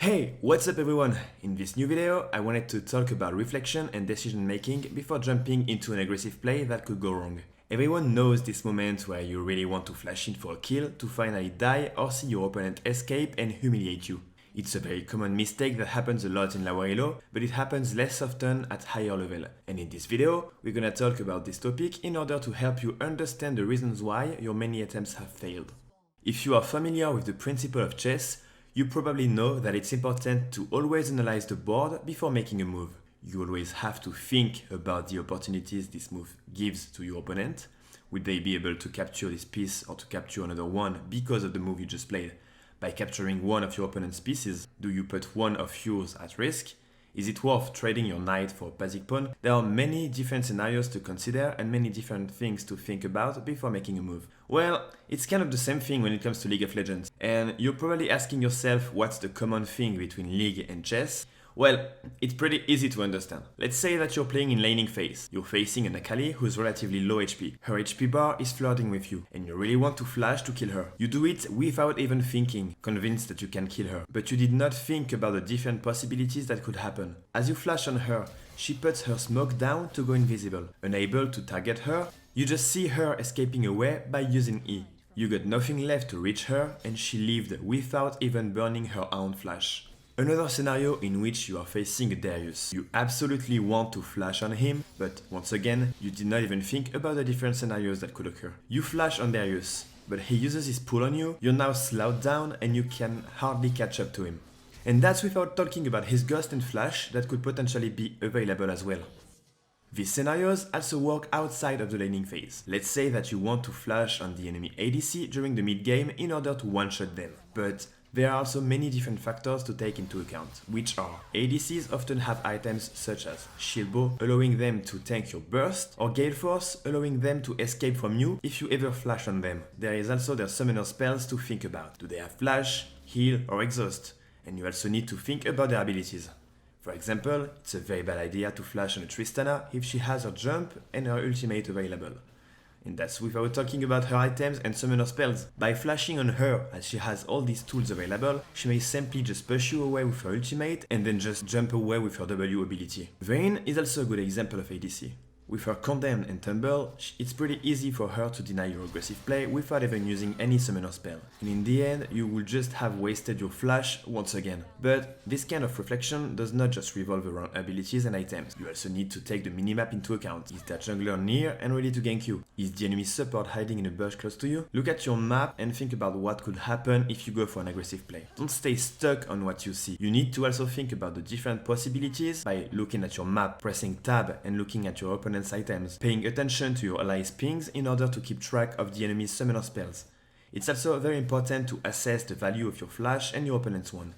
Hey, what's up everyone? In this new video, I wanted to talk about reflection and decision making before jumping into an aggressive play that could go wrong. Everyone knows this moment where you really want to flash in for a kill to finally die or see your opponent escape and humiliate you. It's a very common mistake that happens a lot in lower elo, but it happens less often at higher level. And in this video, we're gonna talk about this topic in order to help you understand the reasons why your many attempts have failed. If you are familiar with the principle of chess, you probably know that it's important to always analyze the board before making a move. You always have to think about the opportunities this move gives to your opponent. Would they be able to capture this piece or to capture another one because of the move you just played? By capturing one of your opponent's pieces, do you put one of yours at risk? Is it worth trading your knight for a basic pawn? There are many different scenarios to consider and many different things to think about before making a move. Well, it's kind of the same thing when it comes to League of Legends. And you're probably asking yourself what's the common thing between League and chess? Well, it's pretty easy to understand. Let's say that you're playing in laning phase. You're facing an Akali who's relatively low HP. Her HP bar is flirting with you, and you really want to flash to kill her. You do it without even thinking, convinced that you can kill her. But you did not think about the different possibilities that could happen. As you flash on her, she puts her smoke down to go invisible. Unable to target her, you just see her escaping away by using E. You got nothing left to reach her, and she lived without even burning her own flash. Another scenario in which you are facing a Darius. You absolutely want to flash on him, but once again, you did not even think about the different scenarios that could occur. You flash on Darius, but he uses his pull on you, you're now slowed down and you can hardly catch up to him. And that's without talking about his ghost and flash that could potentially be available as well. These scenarios also work outside of the laning phase. Let's say that you want to flash on the enemy ADC during the mid game in order to one-shot them. But there are also many different factors to take into account, which are ADCs often have items such as Shield Bow, allowing them to tank your burst, or Gale Force, allowing them to escape from you if you ever flash on them. There is also their summoner spells to think about. Do they have flash, heal, or exhaust? And you also need to think about their abilities. For example, it's a very bad idea to flash on a Tristana if she has her jump and her ultimate available. And that's without talking about her items and summoner spells. By flashing on her, as she has all these tools available, she may simply just push you away with her ultimate and then just jump away with her W ability. Vayne is also a good example of ADC. With her Condemn and Tumble, it's pretty easy for her to deny your aggressive play without even using any summoner spell. And in the end, you will just have wasted your flash once again. But this kind of reflection does not just revolve around abilities and items. You also need to take the minimap into account. Is that jungler near and ready to gank you? Is the enemy support hiding in a bush close to you? Look at your map and think about what could happen if you go for an aggressive play. Don't stay stuck on what you see. You need to also think about the different possibilities by looking at your map, pressing tab and looking at your opponent's items, paying attention to your allies' pings in order to keep track of the enemy's summoner spells. It's also very important to assess the value of your flash and your opponent's one.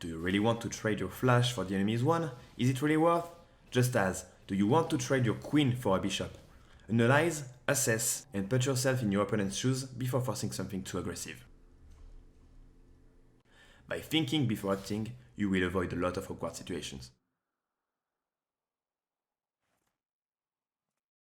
Do you really want to trade your flash for the enemy's one? Is it really worth? Just as, do you want to trade your queen for a bishop? Analyze, assess, and put yourself in your opponent's shoes before forcing something too aggressive. By thinking before acting, you will avoid a lot of awkward situations.